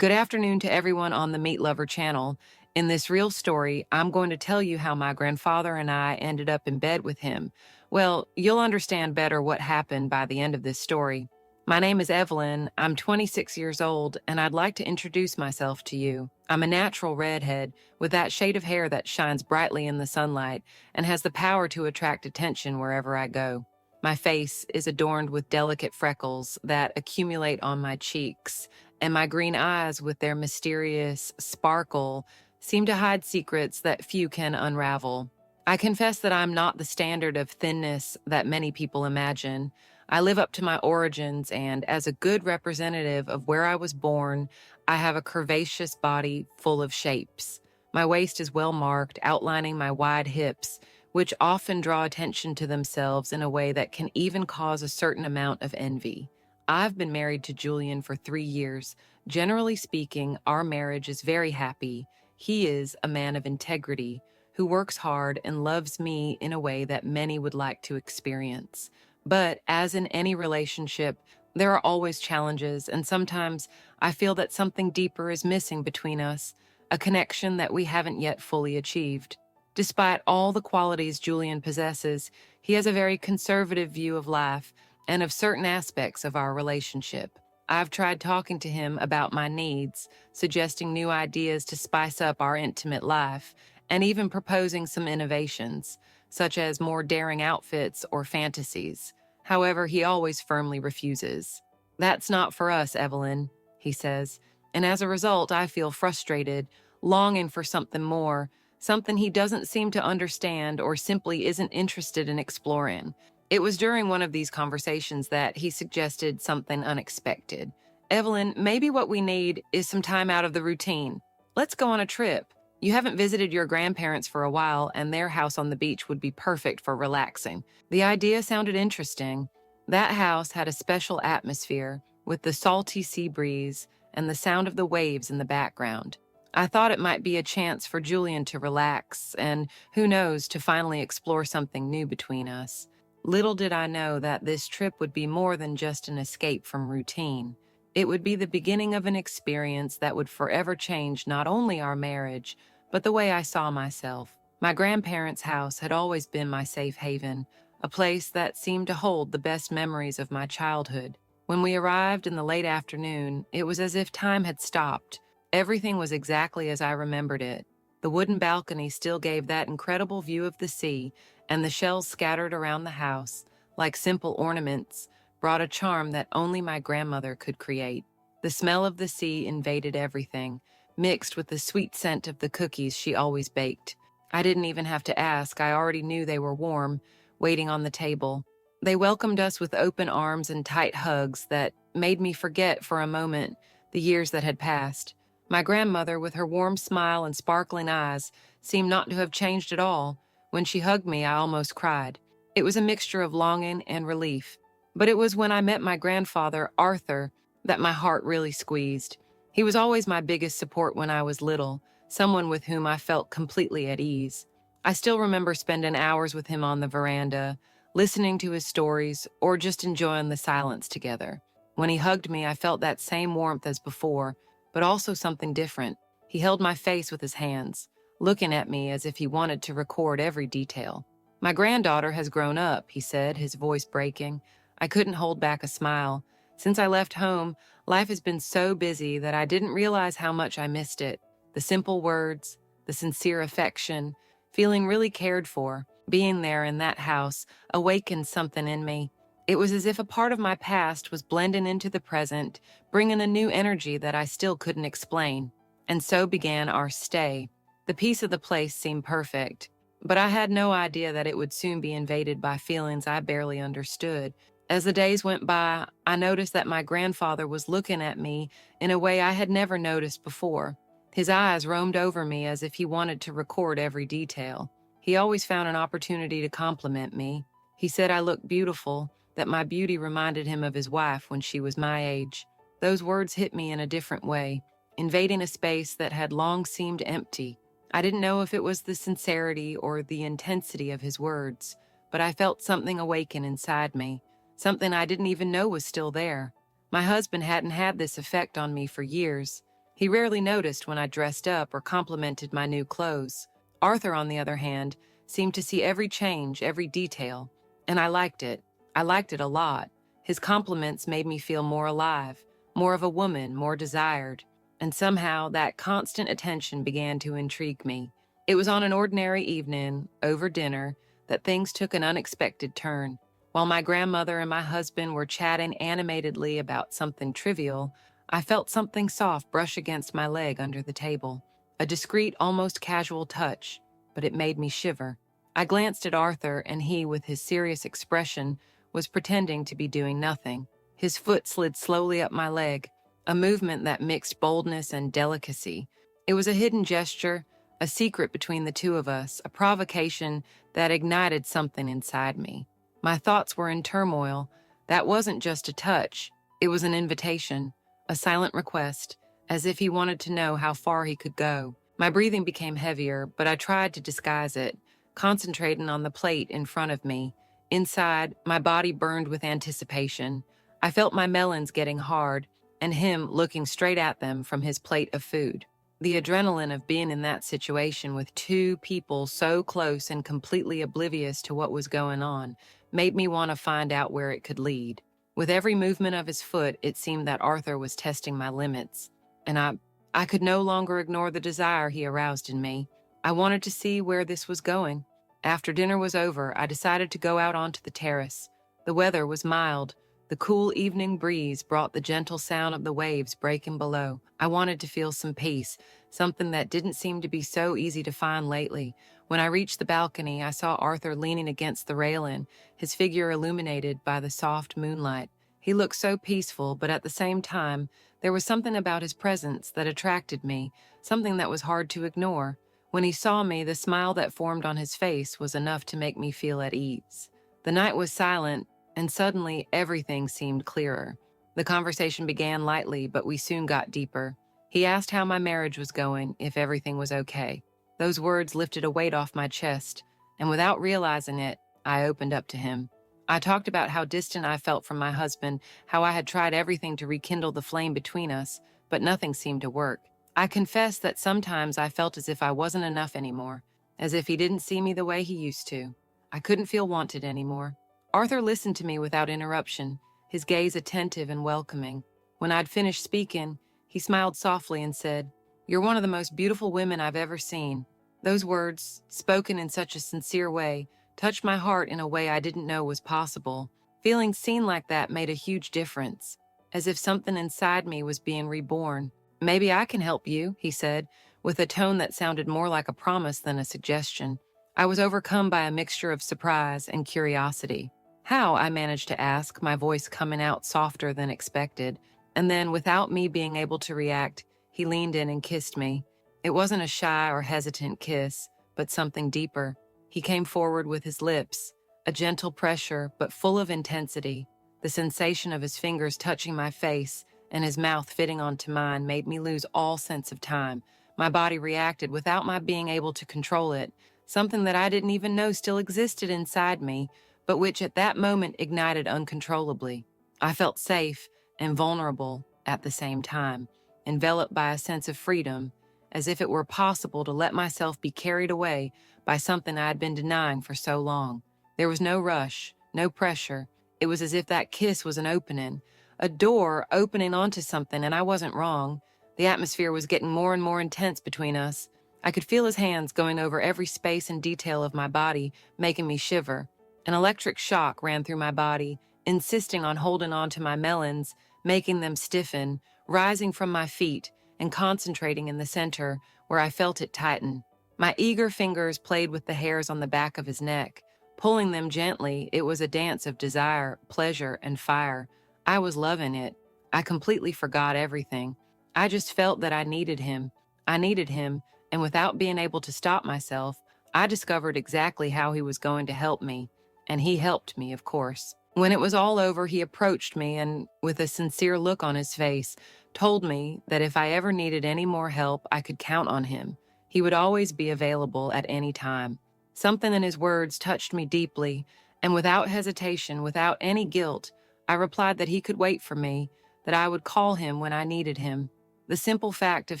Good afternoon to everyone on the Meat Lover channel. In this real story, I'm going to tell you how my grandfather and I ended up in bed with him. Well, you'll understand better what happened by the end of this story. My name is Evelyn. I'm 26 years old, and I'd like to introduce myself to you. I'm a natural redhead with that shade of hair that shines brightly in the sunlight and has the power to attract attention wherever I go. My face is adorned with delicate freckles that accumulate on my cheeks, and my green eyes, with their mysterious sparkle, seem to hide secrets that few can unravel. I confess that I'm not the standard of thinness that many people imagine. I live up to my origins, and as a good representative of where I was born, I have a curvaceous body full of shapes. My waist is well marked, outlining my wide hips, which often draw attention to themselves in a way that can even cause a certain amount of envy. I've been married to Julian for 3 years. Generally speaking, our marriage is very happy. He is a man of integrity who works hard and loves me in a way that many would like to experience. But as in any relationship, there are always challenges, and sometimes I feel that something deeper is missing between us, a connection that we haven't yet fully achieved. Despite all the qualities Julian possesses, he has a very conservative view of life and of certain aspects of our relationship. I've tried talking to him about my needs, suggesting new ideas to spice up our intimate life, and even proposing some innovations, such as more daring outfits or fantasies. However, he always firmly refuses. "That's not for us, Evelyn," he says, and as a result, I feel frustrated, longing for something more, something he doesn't seem to understand or simply isn't interested in exploring. It was during one of these conversations that he suggested something unexpected. "Evelyn, maybe what we need is some time out of the routine. Let's go on a trip. You haven't visited your grandparents for a while, and their house on the beach would be perfect for relaxing." The idea sounded interesting. That house had a special atmosphere, with the salty sea breeze and the sound of the waves in the background. I thought it might be a chance for Julian to relax and, who knows, to finally explore something new between us. Little did I know that this trip would be more than just an escape from routine. It would be the beginning of an experience that would forever change not only our marriage, but the way I saw myself. My grandparents' house had always been my safe haven, a place that seemed to hold the best memories of my childhood. When we arrived in the late afternoon, it was as if time had stopped. Everything was exactly as I remembered it. The wooden balcony still gave that incredible view of the sea, and the shells scattered around the house, like simple ornaments, brought a charm that only my grandmother could create. The smell of the sea invaded everything, mixed with the sweet scent of the cookies she always baked. I didn't even have to ask. I already knew they were warm, waiting on the table. They welcomed us with open arms and tight hugs that made me forget for a moment the years that had passed. My grandmother, with her warm smile and sparkling eyes, seemed not to have changed at all. When she hugged me, I almost cried. It was a mixture of longing and relief. But it was when I met my grandfather, Arthur, that my heart really squeezed. He was always my biggest support when I was little, someone with whom I felt completely at ease. I still remember spending hours with him on the veranda, listening to his stories, or just enjoying the silence together. When he hugged me, I felt that same warmth as before, but also something different. He held my face with his hands, looking at me as if he wanted to record every detail. "My granddaughter has grown up," he said, his voice breaking. I couldn't hold back a smile. Since I left home, life has been so busy that I didn't realize how much I missed it. The simple words, the sincere affection, feeling really cared for, being there in that house awakened something in me. It was as if a part of my past was blending into the present, bringing a new energy that I still couldn't explain. And so began our stay. The peace of the place seemed perfect, but I had no idea that it would soon be invaded by feelings I barely understood. As the days went by, I noticed that my grandfather was looking at me in a way I had never noticed before. His eyes roamed over me as if he wanted to record every detail. He always found an opportunity to compliment me. He said I looked beautiful, that my beauty reminded him of his wife when she was my age. Those words hit me in a different way, invading a space that had long seemed empty. I didn't know if it was the sincerity or the intensity of his words, but I felt something awaken inside me, something I didn't even know was still there. My husband hadn't had this effect on me for years. He rarely noticed when I dressed up or complimented my new clothes. Arthur, on the other hand, seemed to see every change, every detail, and I liked it. I liked it a lot. His compliments made me feel more alive, more of a woman, more desired, and somehow that constant attention began to intrigue me. It was on an ordinary evening, over dinner, that things took an unexpected turn. While my grandmother and my husband were chatting animatedly about something trivial, I felt something soft brush against my leg under the table. A discreet, almost casual touch, but it made me shiver. I glanced at Arthur, and he, with his serious expression, was pretending to be doing nothing. His foot slid slowly up my leg, a movement that mixed boldness and delicacy. It was a hidden gesture, a secret between the two of us, a provocation that ignited something inside me. My thoughts were in turmoil. That wasn't just a touch, it was an invitation, a silent request, as if he wanted to know how far he could go. My breathing became heavier, but I tried to disguise it, concentrating on the plate in front of me. Inside, my body burned with anticipation. I felt my melons getting hard, and him looking straight at them from his plate of food. The adrenaline of being in that situation with two people so close and completely oblivious to what was going on made me want to find out where it could lead. With every movement of his foot, it seemed that Arthur was testing my limits, and I could no longer ignore the desire he aroused in me. I wanted to see where this was going. After dinner was over, I decided to go out onto the terrace. The weather was mild. The cool evening breeze brought the gentle sound of the waves breaking below. I wanted to feel some peace, something that didn't seem to be so easy to find lately. When I reached the balcony, I saw Arthur leaning against the railing, his figure illuminated by the soft moonlight. He looked so peaceful, but at the same time, there was something about his presence that attracted me, something that was hard to ignore. When he saw me, the smile that formed on his face was enough to make me feel at ease. The night was silent, and suddenly everything seemed clearer. The conversation began lightly, but we soon got deeper. He asked how my marriage was going, if everything was okay. Those words lifted a weight off my chest, and without realizing it, I opened up to him. I talked about how distant I felt from my husband, how I had tried everything to rekindle the flame between us, but nothing seemed to work. I confessed that sometimes I felt as if I wasn't enough anymore, as if he didn't see me the way he used to. I couldn't feel wanted anymore. Arthur listened to me without interruption, his gaze attentive and welcoming. When I'd finished speaking, he smiled softly and said, "You're one of the most beautiful women I've ever seen." Those words, spoken in such a sincere way, touched my heart in a way I didn't know was possible. Feeling seen like that made a huge difference, as if something inside me was being reborn. "Maybe I can help you," he said, with a tone that sounded more like a promise than a suggestion. I was overcome by a mixture of surprise and curiosity. "How?" I managed to ask, my voice coming out softer than expected. And then, without me being able to react, he leaned in and kissed me. It wasn't a shy or hesitant kiss, but something deeper. He came forward with his lips, a gentle pressure, but full of intensity. The sensation of his fingers touching my face and his mouth fitting onto mine made me lose all sense of time. My body reacted without my being able to control it, something that I didn't even know still existed inside me, but which at that moment ignited uncontrollably. I felt safe and vulnerable at the same time, enveloped by a sense of freedom, as if it were possible to let myself be carried away by something I had been denying for so long. There was no rush, no pressure. It was as if that kiss was an opening, a door opening onto something, and I wasn't wrong. The atmosphere was getting more and more intense between us. I could feel his hands going over every space and detail of my body, making me shiver. An electric shock ran through my body, insisting on holding on to my melons, making them stiffen, rising from my feet, and concentrating in the center, where I felt it tighten. My eager fingers played with the hairs on the back of his neck. Pulling them gently, it was a dance of desire, pleasure, and fire. I was loving it. I completely forgot everything. I just felt that I needed him. And without being able to stop myself, I discovered exactly how he was going to help me. And he helped me, of course. When it was all over, he approached me and, with a sincere look on his face, told me that if I ever needed any more help, I could count on him. He would always be available at any time. Something in his words touched me deeply, and without hesitation, without any guilt, I replied that he could wait for me, that I would call him when I needed him. The simple fact of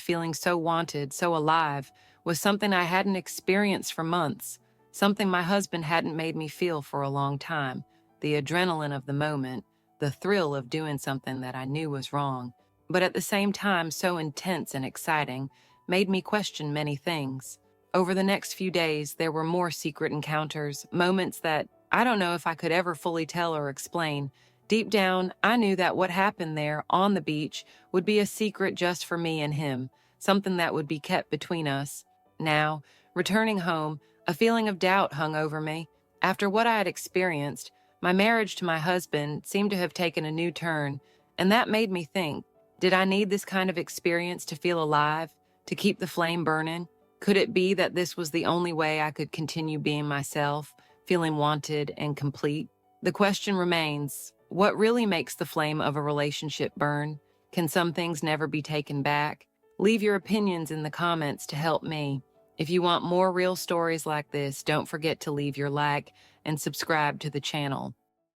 feeling so wanted, so alive, was something I hadn't experienced for months, something my husband hadn't made me feel for a long time. The adrenaline of the moment, the thrill of doing something that I knew was wrong, but at the same time so intense and exciting, made me question many things. Over the next few days, there were more secret encounters, moments that I don't know if I could ever fully tell or explain. Deep down, I knew that what happened there on the beach would be a secret just for me and him, something that would be kept between us. Now, returning home, a feeling of doubt hung over me. After what I had experienced, my marriage to my husband seemed to have taken a new turn, and that made me think, did I need this kind of experience to feel alive, to keep the flame burning? Could it be that this was the only way I could continue being myself, feeling wanted and complete? The question remains, what really makes the flame of a relationship burn? Can some things never be taken back? Leave your opinions in the comments to help me. If you want more real stories like this, don't forget to leave your like and subscribe to the channel.